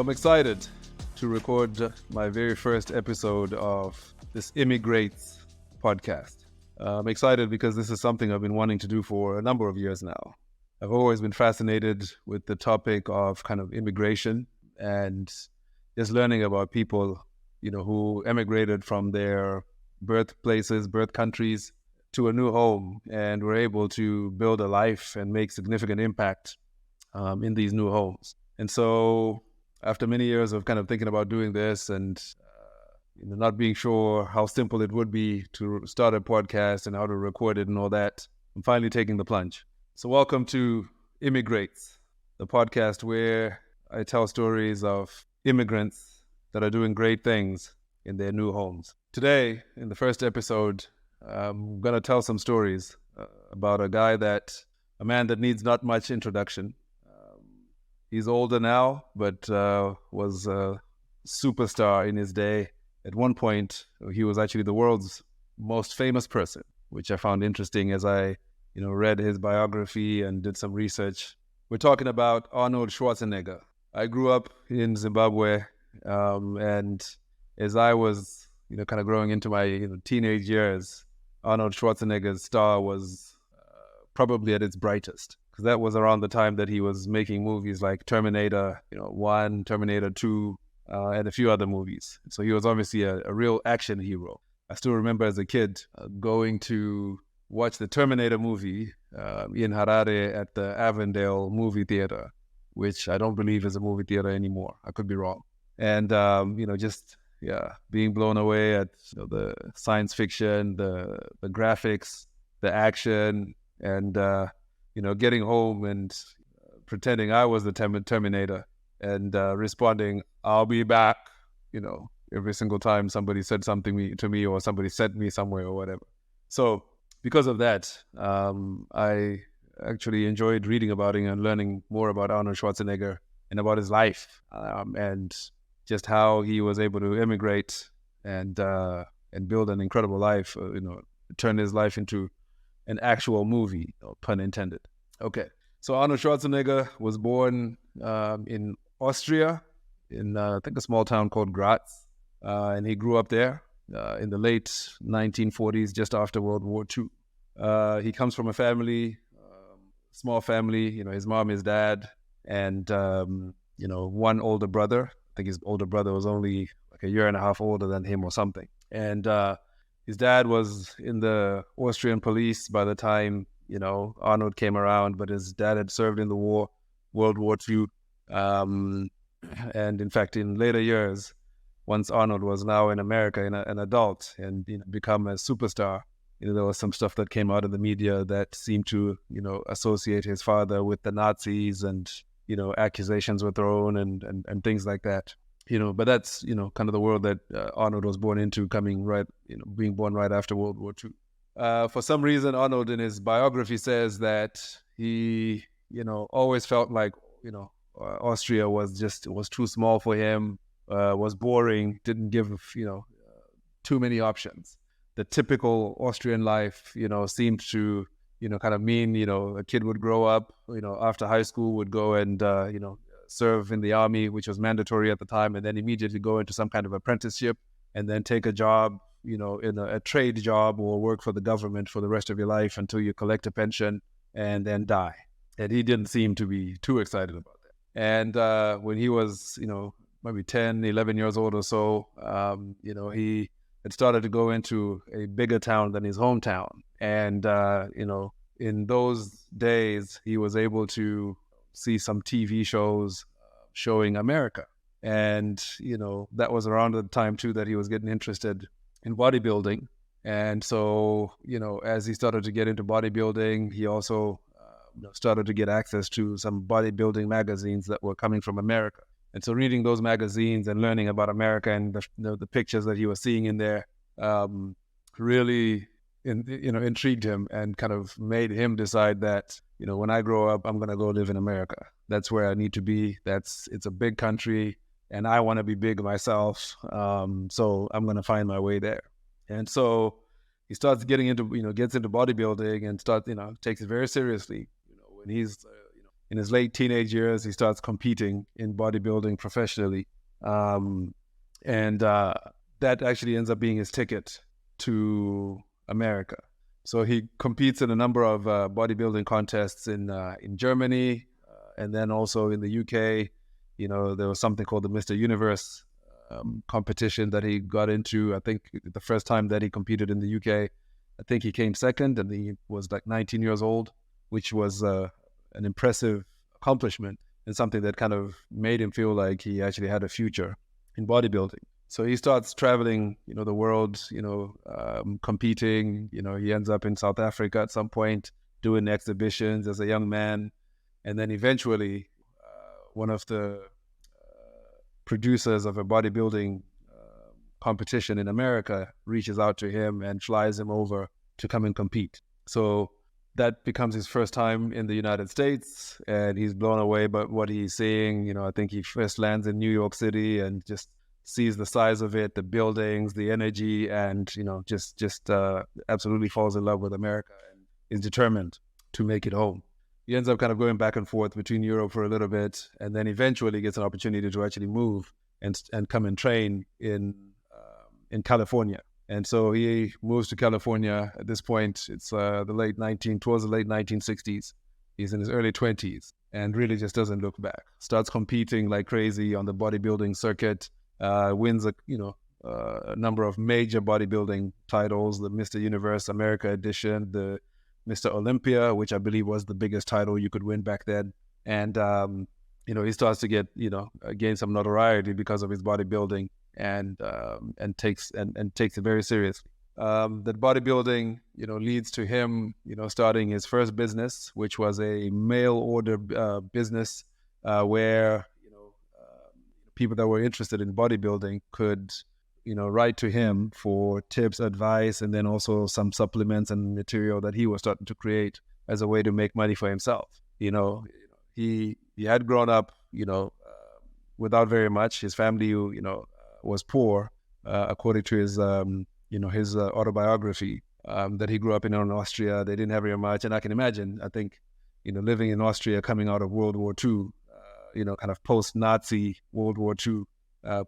I'm excited to record my very first episode of this Immigreats podcast. I'm excited because this is something I've been wanting to do for a number of years now. I've always been fascinated with the topic of kind of immigration and just learning about people, who emigrated from their birthplaces, birth countries to a new home and were able to build a life and make significant impact in these new homes. And so after many years of kind of thinking about doing this and not being sure how simple it would be to start a podcast and how to record it and all that, I'm finally taking the plunge. So welcome to Immigreats, the podcast where I tell stories of immigrants that are doing great things in their new homes. Today, in the first episode, I'm going to tell some stories about a man that needs not much introduction. He's older now, but was a superstar in his day. At one point, he was actually the world's most famous person, which I found interesting as I, read his biography and did some research. We're talking about Arnold Schwarzenegger. I grew up in Zimbabwe, and as I was, kind of growing into my teenage years, Arnold Schwarzenegger's star was probably at its brightest. Because that was around the time that he was making movies like Terminator, 1, Terminator 2, and a few other movies. So he was obviously a real action hero. I still remember as a kid going to watch the Terminator movie in Harare at the Avondale movie theater, which I don't believe is a movie theater anymore. I could be wrong. And, being blown away at the science fiction, the graphics, the action, and getting home and pretending I was the Terminator and responding, "I'll be back," every single time somebody said something to me or somebody sent me somewhere or whatever. So because of that, I actually enjoyed reading about him and learning more about Arnold Schwarzenegger and about his life and just how he was able to immigrate and build an incredible life, turn his life into an actual movie, pun intended. Okay, so Arnold Schwarzenegger was born in Austria, in I think a small town called Graz, and he grew up there in the late 1940s, just after World War II. He comes from a family, small family, his mom, his dad, and, one older brother. I think his older brother was only like a year and a half older than him or something. And his dad was in the Austrian police by the time, Arnold came around, but his dad had served in the war, World War II. And in fact, in later years, once Arnold was now in America, an adult and become a superstar, there was some stuff that came out of the media that seemed to, associate his father with the Nazis and, accusations were thrown and things like that. But that's, kind of the world that Arnold was born into, being born right after World War II. For some reason, Arnold in his biography says that he, always felt like, Austria was too small for him, was boring, didn't give, too many options. The typical Austrian life, seemed to, kind of mean, a kid would grow up, after high school would go and, serve in the army, which was mandatory at the time, and then immediately go into some kind of apprenticeship and then take a job, in a trade job or work for the government for the rest of your life until you collect a pension and then die. And he didn't seem to be too excited about that. And when he was, maybe 10, 11 years old or so, he had started to go into a bigger town than his hometown. And, in those days, he was able to see some TV shows showing America. And, that was around the time, too, that he was getting interested in bodybuilding. And so, as he started to get into bodybuilding, he also started to get access to some bodybuilding magazines that were coming from America. And so reading those magazines and learning about America and the pictures that he was seeing in there really intrigued him and kind of made him decide that, when I grow up, I'm going to go live in America. That's where I need to be. It's a big country and I want to be big myself. So I'm going to find my way there. And so he starts getting into, gets into bodybuilding and takes it very seriously. When he's, in his late teenage years, he starts competing in bodybuilding professionally. And that actually ends up being his ticket to America. So he competes in a number of bodybuilding contests in Germany, and then also in the UK. There was something called the Mr. Universe competition that he got into. I think the first time that he competed in the UK, I think he came second, and he was like 19 years old, which was an impressive accomplishment and something that kind of made him feel like he actually had a future in bodybuilding. So he starts traveling, the world, competing. He ends up in South Africa at some point doing exhibitions as a young man. And then eventually one of the producers of a bodybuilding competition in America reaches out to him and flies him over to come and compete. So that becomes his first time in the United States, and he's blown away by what he's seeing. I think he first lands in New York City and just sees the size of it, the buildings, the energy, and just absolutely falls in love with America and is determined to make it home. He ends up kind of going back and forth between Europe for a little bit, and then eventually gets an opportunity to actually move and come and train in California. And so he moves to California. At this point, it's towards the late 1960s. He's in his early 20s and really just doesn't look back. Starts competing like crazy on the bodybuilding circuit. Wins a number of major bodybuilding titles: the Mr. Universe America edition, the Mr. Olympia, which I believe was the biggest title you could win back then. And he starts to get gain some notoriety because of his bodybuilding, and takes it very seriously. That bodybuilding leads to him starting his first business, which was a mail order business where people that were interested in bodybuilding could write to him for tips, advice, and then also some supplements and material that he was starting to create as a way to make money for himself. He had grown up without very much. His family was poor, according to his autobiography, that he grew up in Austria. They didn't have very much, and I can imagine, I think living in Austria coming out of World War II, kind of post-Nazi World War II,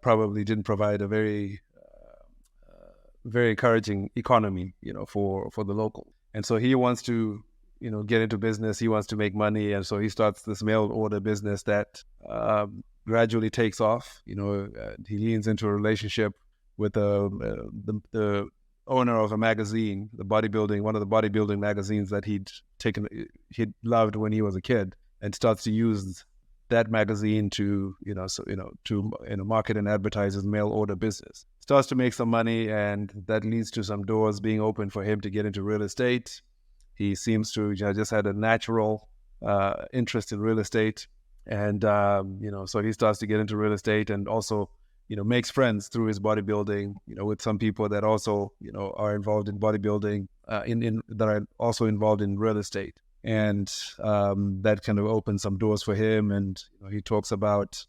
probably didn't provide a very encouraging economy, for the local. And so he wants to, get into business. He wants to make money, and so he starts this mail order business that gradually takes off. He leans into a relationship with the owner of a magazine, one of the bodybuilding magazines that he'd loved when he was a kid, and starts to use that magazine to market and advertise his mail order business. Starts to make some money, and that leads to some doors being open for him to get into real estate. He seems to just had a natural interest in real estate, and so he starts to get into real estate, and also makes friends through his bodybuilding, with some people that also are involved in bodybuilding, that are also involved in real estate. And that kind of opened some doors for him. And he talks about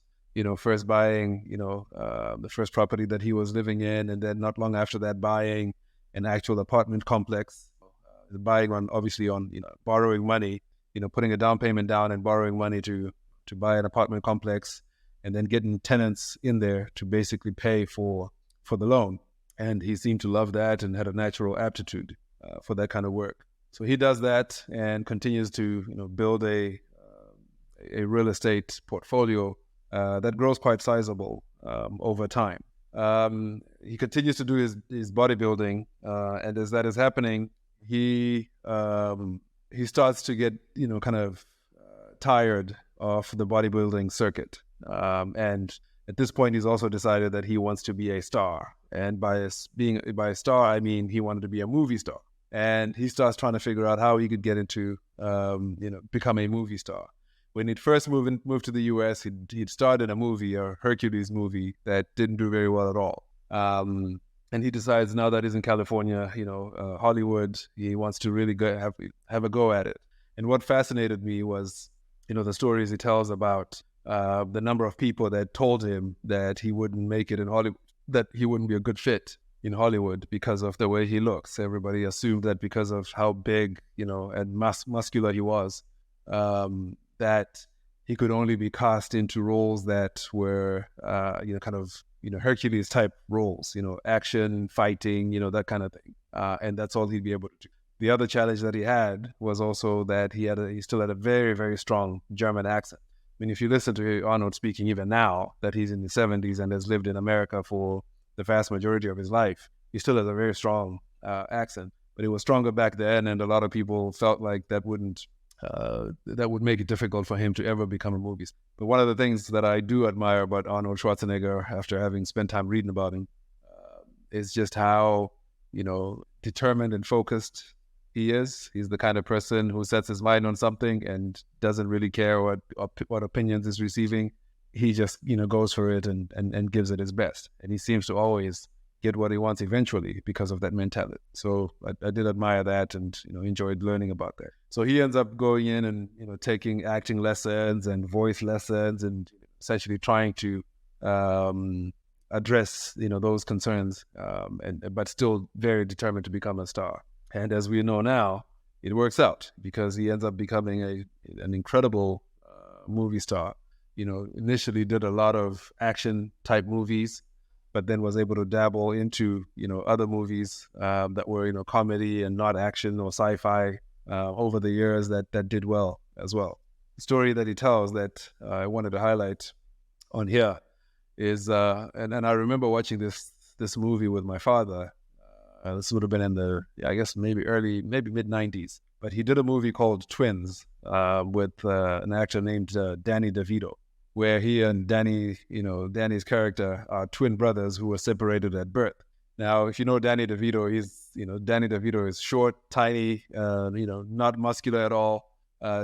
first buying the first property that he was living in, and then not long after that buying an actual apartment complex, buying on borrowing money, putting a down payment down and borrowing money to buy an apartment complex, and then getting tenants in there to basically pay for the loan. And he seemed to love that and had a natural aptitude for that kind of work. So he does that and continues to build a real estate portfolio that grows quite sizable over time. He continues to do his bodybuilding, and as that is happening, he starts to get kind of tired of the bodybuilding circuit, and at this point he's also decided that he wants to be a star. And by a star, I mean he wanted to be a movie star. And he starts trying to figure out how he could get into, become a movie star. When he'd first moved to the U.S., he'd starred in a movie, a Hercules movie, that didn't do very well at all. And he decides now that he's in California, Hollywood, he wants to really have a go at it. And what fascinated me was, the stories he tells about the number of people that told him that he wouldn't make it in Hollywood, that he wouldn't be a good fit in Hollywood because of the way he looks. Everybody assumed that because of how big, and muscular he was, that he could only be cast into roles that were, kind of, Hercules type roles, action, fighting, that kind of thing. And that's all he'd be able to do. The other challenge that he had was also that he still had a very, very strong German accent. I mean, if you listen to Arnold speaking even now, that he's in the 70s and has lived in America for the vast majority of his life, he still has a very strong accent. But it was stronger back then, and a lot of people felt like that would make it difficult for him to ever become a movie star. But one of the things that I do admire about Arnold Schwarzenegger, after having spent time reading about him, is just how, determined and focused he is. He's the kind of person who sets his mind on something and doesn't really care what opinions he's receiving. He just, goes for it and gives it his best. And he seems to always get what he wants eventually because of that mentality. So I did admire that and, enjoyed learning about that. So he ends up going in and, taking acting lessons and voice lessons and essentially trying to address, those concerns, but still very determined to become a star. And as we know now, it works out because he ends up becoming an incredible movie star. Initially did a lot of action type movies, but then was able to dabble into, other movies that were, comedy and not action or sci-fi over the years that did well as well. The story that he tells that I wanted to highlight on here is, and I remember watching this movie with my father. This would have been in maybe mid-90s. But he did a movie called Twins with an actor named Danny DeVito, where he and Danny's character are twin brothers who were separated at birth. Now, if you know Danny DeVito, Danny DeVito is short, tiny, not muscular at all,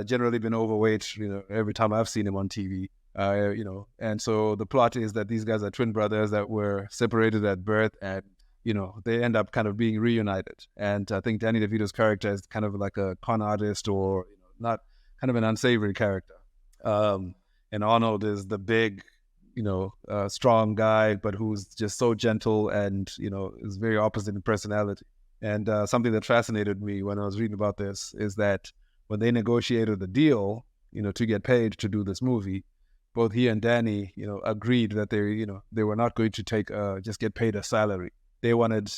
generally been overweight, every time I've seen him on TV. And so the plot is that these guys are twin brothers that were separated at birth, and they end up kind of being reunited. And I think Danny DeVito's character is kind of like a con artist or not kind of an unsavory character. And Arnold is the big, strong guy, but who's just so gentle and, is very opposite in personality. And something that fascinated me when I was reading about this is that when they negotiated the deal, to get paid to do this movie, both he and Danny, agreed that they were not going to take just get paid a salary. They wanted,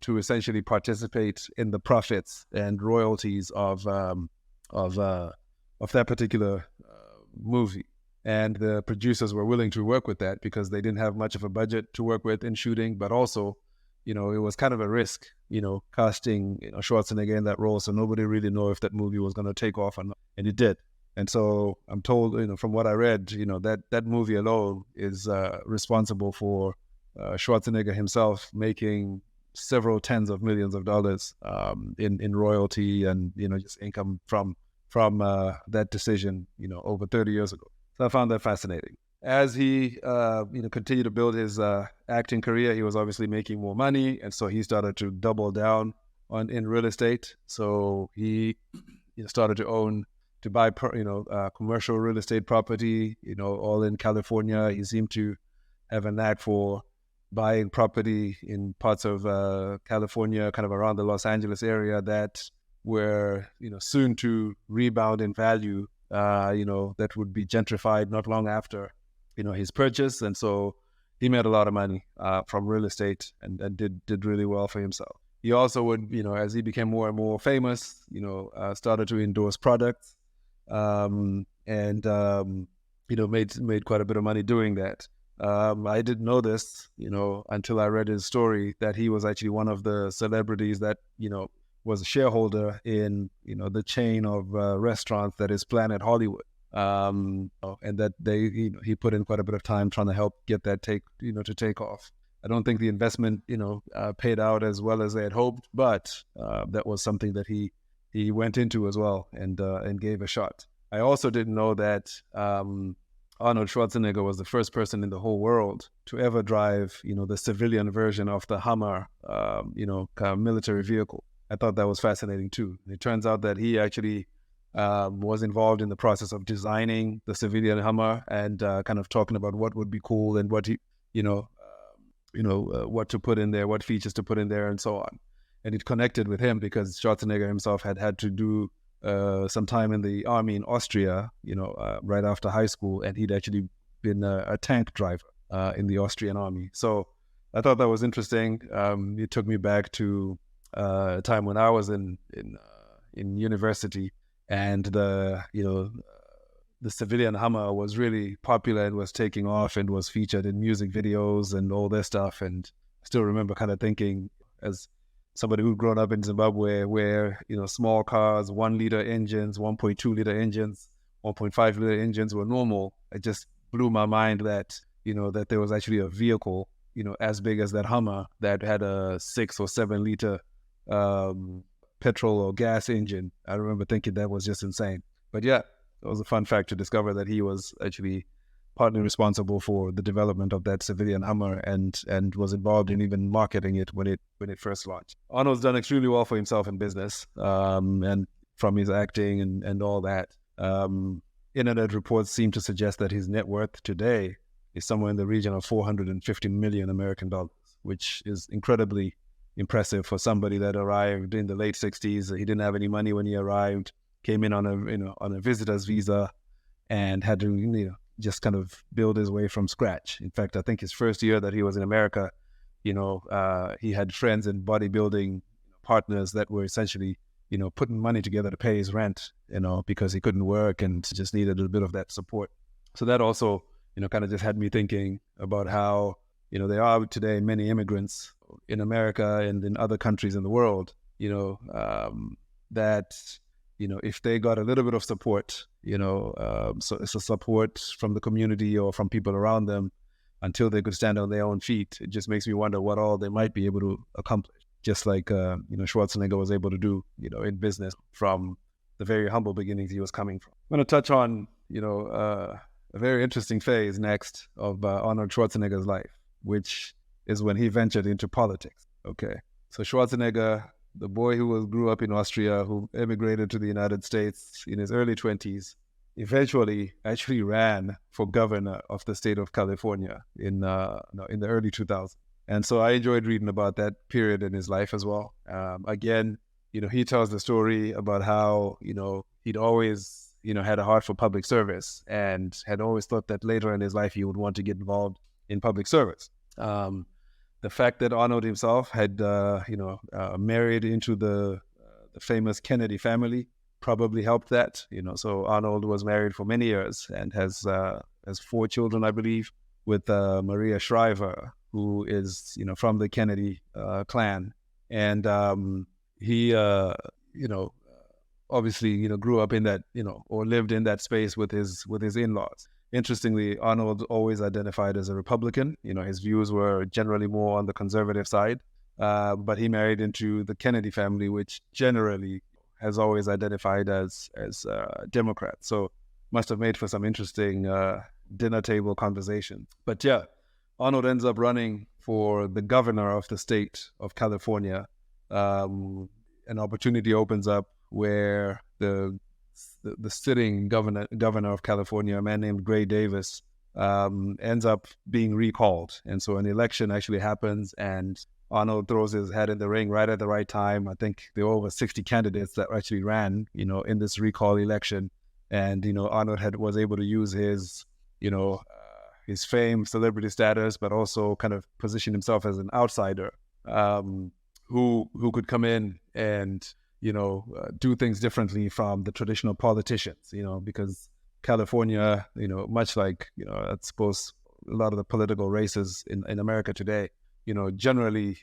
to essentially participate in the profits and royalties of that particular movie. And the producers were willing to work with that because they didn't have much of a budget to work with in shooting, but also, it was kind of a risk, casting Schwarzenegger in that role. So nobody really knew if that movie was going to take off or not, and it did. And so I'm told, from what I read, that movie alone is responsible for Schwarzenegger himself making several tens of millions of dollars in royalty and just income from that decision over 30 years ago. So I found that fascinating. As he continued to build his acting career, he was obviously making more money, and so he started to double down in real estate. So he started to buy commercial real estate property, all in California. He seemed to have a knack for buying property in parts of California, kind of around the Los Angeles area, that were soon to rebound in value. That would be gentrified not long after his purchase, and so he made a lot of money from real estate and did really well for himself. He also would, as he became more and more famous, started to endorse products, and made quite a bit of money doing that. I didn't know this, until I read his story, that he was actually one of the celebrities that, was a shareholder in, the chain of restaurants that is Planet Hollywood. And that he put in quite a bit of time trying to help get that to take off. I don't think the investment, paid out as well as they had hoped, but that was something that he went into as well and gave a shot. I also didn't know that Arnold Schwarzenegger was the first person in the whole world to ever drive, the civilian version of the Hummer, kind of military vehicle. I thought that was fascinating too. It turns out that he actually was involved in the process of designing the civilian Hummer and kind of talking about what would be cool and what what to put in there, what features to put in there, and so on. And it connected with him because Schwarzenegger himself had to do some time in the army in Austria, right after high school, and he'd actually been a tank driver in the Austrian army. So I thought that was interesting. It took me back to a time when I was in university, and the civilian Hummer was really popular and was taking off and was featured in music videos and all this stuff. And I still remember kind of thinking, as somebody who'd grown up in Zimbabwe, where small cars, 1 liter engines, 1.2 liter engines, 1.5 liter engines were normal. It just blew my mind that that there was actually a vehicle as big as that Hummer that had a 6 or 7 liter petrol or gas engine. I remember thinking that was just insane. But yeah, it was a fun fact to discover that he was actually partly responsible for the development of that civilian Hummer and was involved in even marketing it when it first launched. Arnold's done extremely well for himself in business, and from his acting and all that. Internet reports seem to suggest that his net worth today is somewhere in the region of 450 million American dollars, which is incredibly impressive for somebody that arrived in the late 60s. He didn't have any money when he arrived, came in on a visitor's visa, and had to just kind of build his way from scratch. In fact, I think his first year that he was in America, he had friends and bodybuilding partners that were essentially putting money together to pay his rent, because he couldn't work and just needed a bit of that support. So that also kind of just had me thinking about how there are today many immigrants in America and in other countries in the world, that if they got a little bit of support, so it's a support from the community or from people around them until they could stand on their own feet. It just makes me wonder what all they might be able to accomplish, just like Schwarzenegger was able to do in business from the very humble beginnings he was coming from. I'm going to touch on a very interesting phase next of Arnold Schwarzenegger's life, which is when he ventured into politics. Okay, so Schwarzenegger, the boy who grew up in Austria, who immigrated to the United States in his early 20s, eventually actually ran for governor of the state of California in the early 2000s. And so I enjoyed reading about that period in his life as well. Again, he tells the story about how, he'd always, had a heart for public service and had always thought that later in his life he would want to get involved in public service. The fact that Arnold himself had, married into the famous Kennedy family probably helped that. So Arnold was married for many years and has 4 children, I believe, with Maria Shriver, who is, from the Kennedy clan. And he, obviously, grew up in that, or lived in that space with his in-laws. Interestingly, Arnold always identified as a Republican. His views were generally more on the conservative side, but he married into the Kennedy family, which generally has always identified as Democrat. So must have made for some interesting dinner table conversation. But yeah, Arnold ends up running for the governor of the state of California. An opportunity opens up where the sitting governor of California, a man named Gray Davis, ends up being recalled. And so an election actually happens, and Arnold throws his head in the ring right at the right time. I think there were over 60 candidates that actually ran, in this recall election. And, Arnold was able to use his, his fame, celebrity status, but also kind of position himself as an outsider who could come in and, do things differently from the traditional politicians, because California, much like, I suppose a lot of the political races in America today, generally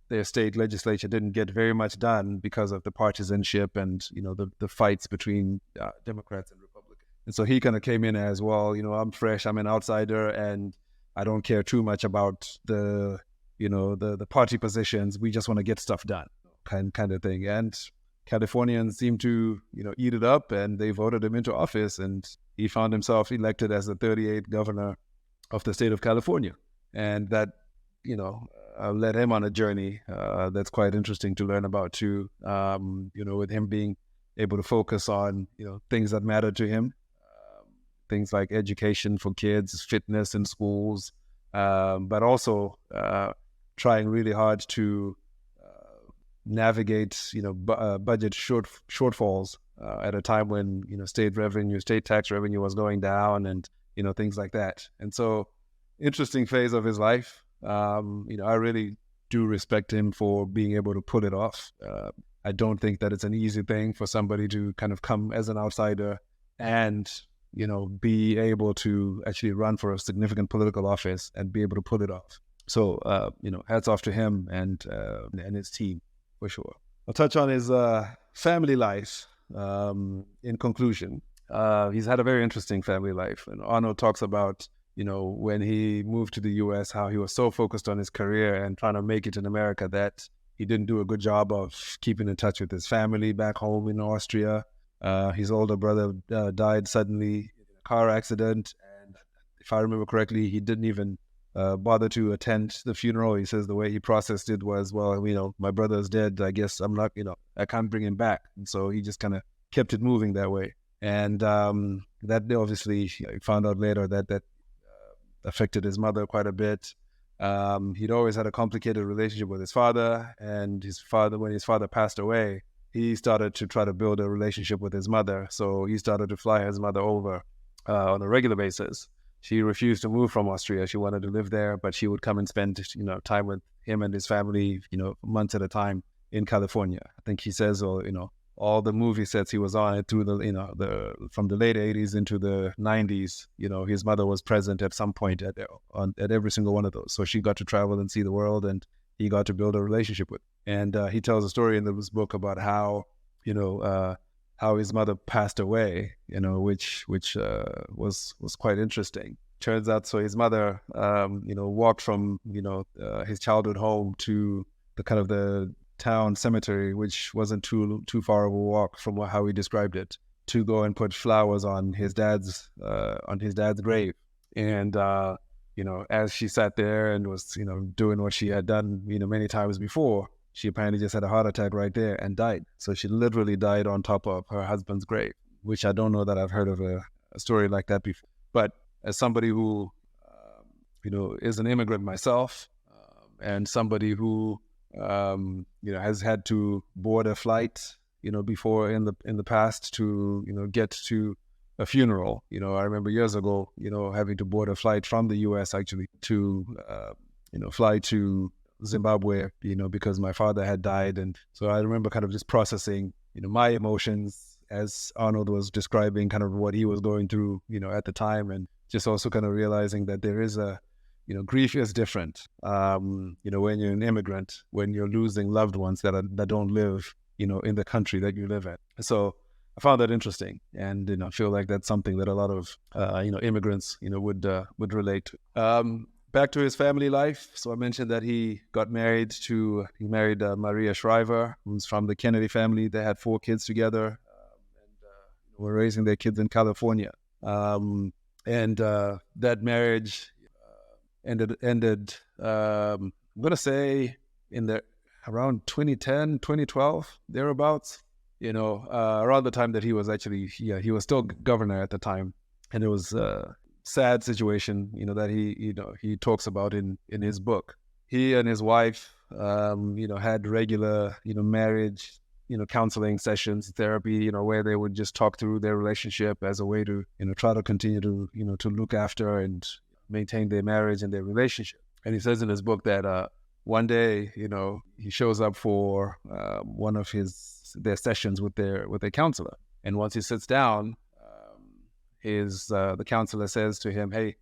their state legislature didn't get very much done because of the partisanship and, the fights between Democrats and Republicans. And so he kind of came in as, well, I'm fresh, I'm an outsider, and I don't care too much about the party positions. We just want to get stuff done, kind of thing. And Californians seem to, eat it up, and they voted him into office, and he found himself elected as the 38th governor of the state of California. And that, led him on a journey that's quite interesting to learn about too, with him being able to focus on, things that matter to him, things like education for kids, fitness in schools, but also trying really hard to navigate, budget shortfalls at a time when, state tax revenue was going down, and, things like that. And so, interesting phase of his life. I really do respect him for being able to pull it off. I don't think that it's an easy thing for somebody to kind of come as an outsider and, be able to actually run for a significant political office and be able to pull it off. So, hats off to him and his team, for sure. I'll touch on his family life in conclusion. He's had a very interesting family life. And Arnold talks about, when he moved to the U.S., how he was so focused on his career and trying to make it in America that he didn't do a good job of keeping in touch with his family back home in Austria. His older brother died suddenly in a car accident. And if I remember correctly, he didn't even bother to attend the funeral. He says the way he processed it was, well, my brother's dead. I guess I'm not, I can't bring him back. And so he just kind of kept it moving that way. And that obviously, he found out later that affected his mother quite a bit. He'd always had a complicated relationship with his father, and when his father passed away, he started to try to build a relationship with his mother. So he started to fly his mother over on a regular basis. She refused to move from Austria. She wanted to live there, but she would come and spend, time with him and his family, months at a time in California. I think he says, all the movie sets he was on through from the late 80s into the 90s, his mother was present at some point at every single one of those. So she got to travel and see the world, and he got to build a relationship with. And he tells a story in this book about how his mother passed away, which was quite interesting. Turns out, so his mother, walked from, his childhood home to the town cemetery, which wasn't too far of a walk from how he described it, to go and put flowers on his dad's grave. And as she sat there and was doing what she had done many times before, she apparently just had a heart attack right there and died. So she literally died on top of her husband's grave, which I don't know that I've heard of a story like that before. But as somebody who is an immigrant myself, and somebody who has had to board a flight, before in the past to, get to a funeral. I remember years ago, having to board a flight from the U.S. actually to, fly to Zimbabwe, because my father had died. And so I remember kind of just processing, my emotions as Arnold was describing kind of what he was going through, at the time, and just also kind of realizing that there is grief is different. When you're an immigrant, when you're losing loved ones that don't live, in the country that you live in. So I found that interesting, and I feel like that's something that a lot of immigrants would relate to. Back to his family life. So I mentioned that he married Maria Shriver, who's from the Kennedy family. They had 4 kids together, and were raising their kids in California. And that marriage ended. I'm gonna say in around 2010, 2012, thereabouts. Around the time that he was he was still governor at the time, and it was a sad situation, that he talks about in his book. He and his wife, had regular, marriage, counseling sessions, therapy, where they would just talk through their relationship as a way to, try to continue to, to look after and maintain their marriage and their relationship. And he says in his book that one day, he shows up for one of their sessions with their counselor, and once he sits down, the counselor says to him, "Hey,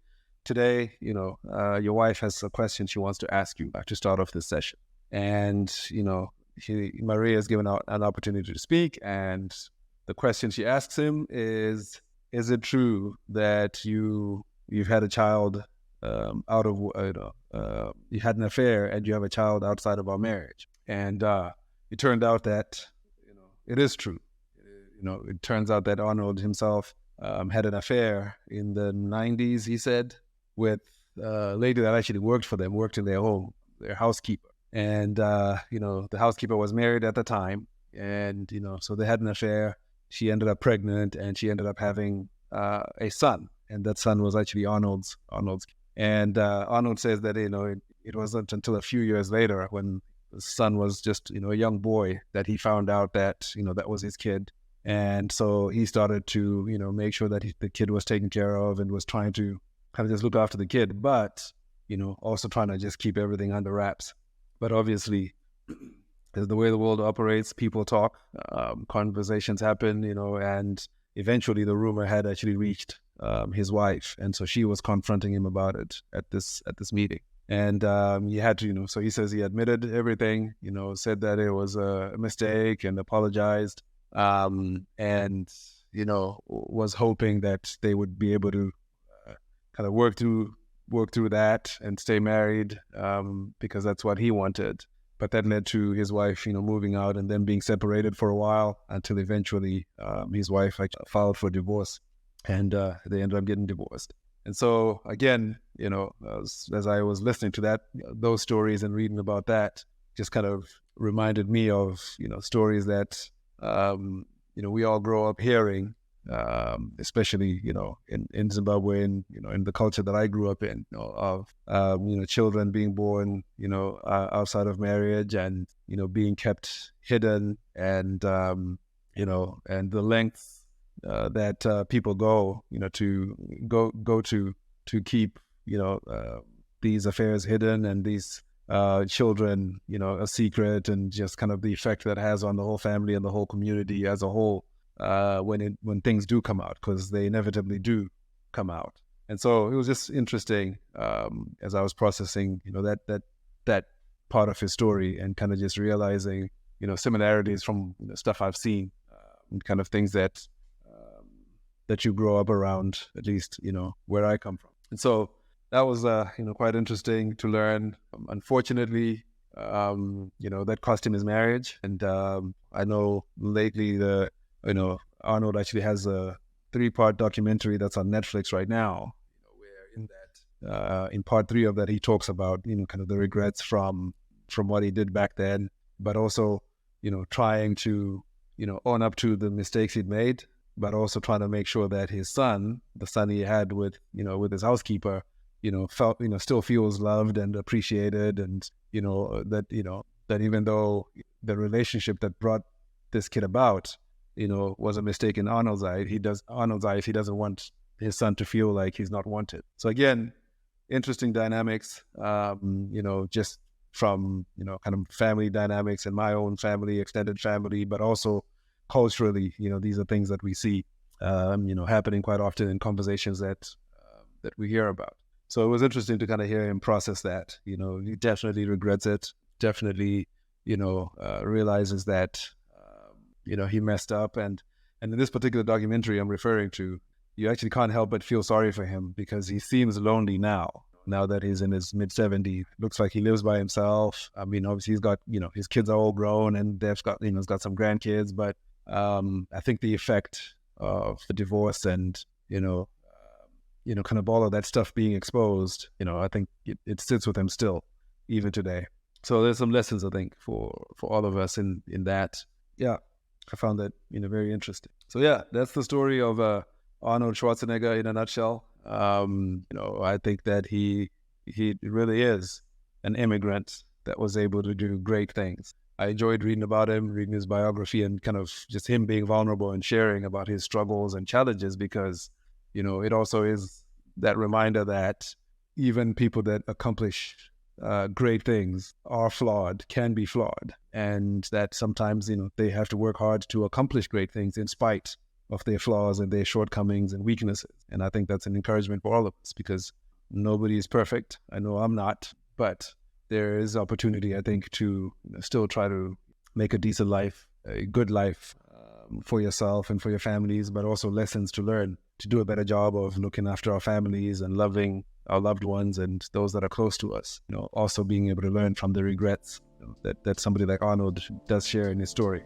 today, your wife has a question she wants to ask you to start off this session." And Maria is given an opportunity to speak, and the question she asks him is it true that you've had a child you had an affair and you have a child outside of our marriage? And it turned out that it is true. It turns out that Arnold himself had an affair in the 90s, he said, with a lady that actually worked in their home, their housekeeper. And the housekeeper was married at the time, and so they had an affair. She ended up pregnant, and she ended up having a son, and that son was actually Arnold's. And Arnold says that it wasn't until a few years later when the son was just, a young boy, that he found out that, that was his kid. And so he started to, make sure that the kid was taken care of, and was trying to kind of just look after the kid, but, also trying to just keep everything under wraps. But obviously, the way the world operates, people talk, conversations happen, and eventually the rumor had actually reached his wife. And so she was confronting him about it at this meeting. And he had to, so he says he admitted everything, said that it was a mistake and apologized, and, was hoping that they would be able to kind of work through that and stay married, because that's what he wanted. But that led to his wife, moving out and then being separated for a while, until eventually his wife filed for divorce, and they ended up getting divorced. And so again, as I was listening to those stories and reading about that, just kind of reminded me of, stories that, we all grow up hearing, especially, in Zimbabwe, and, in the culture that I grew up in, of, children being born, outside of marriage, and, being kept hidden, and, and the lengths that people go, to keep, these affairs hidden, and these children, a secret, and just kind of the effect that has on the whole family and the whole community as a whole, when things do come out, because they inevitably do come out. And so it was just interesting, as I was processing, that part of his story, and kind of just realizing, similarities from stuff I've seen, and kind of things that you grow up around, at least, where I come from. And so that was, quite interesting to learn. Unfortunately, that cost him his marriage. And I know lately Arnold actually has a 3-part documentary that's on Netflix right now, where in part 3 of that, he talks about, kind of the regrets from what he did back then, but also, trying to, own up to the mistakes he'd made, but also trying to make sure that his son, the son he had with his housekeeper, felt, still feels loved and appreciated, and, that even though the relationship that brought this kid about, was a mistake in Arnold's eyes, he doesn't want his son to feel like he's not wanted. So again, interesting dynamics, just from, kind of family dynamics in my own family, extended family, but also culturally, these are things that we see, happening quite often in conversations that we hear about. So it was interesting to kind of hear him process that. He definitely regrets it, definitely, realizes that, he messed up. And in this particular documentary I'm referring to, you actually can't help but feel sorry for him, because he seems lonely now that he's in his mid-70s. Looks like he lives by himself. I mean, obviously he's got, his kids are all grown, and he's got some grandkids, but I think the effect of the divorce and, kind of all of that stuff being exposed, I think it sits with him still, even today. So there's some lessons, I think, for all of us in that. Yeah, I found that, very interesting. So yeah, that's the story of Arnold Schwarzenegger in a nutshell. I think that he really is an immigrant that was able to do great things. I enjoyed reading about him, reading his biography, and kind of just him being vulnerable and sharing about his struggles and challenges, because, it also is that reminder that even people that accomplish great things are flawed, can be flawed, and that sometimes, they have to work hard to accomplish great things in spite of their flaws and their shortcomings and weaknesses. And I think that's an encouragement for all of us, because nobody is perfect. I know I'm not, but there is opportunity, I think, to still try to make a decent life, a good life, for yourself and for your families, but also lessons to learn to do a better job of looking after our families and loving our loved ones and those that are close to us. Also being able to learn from the regrets that somebody like Arnold does share in his story.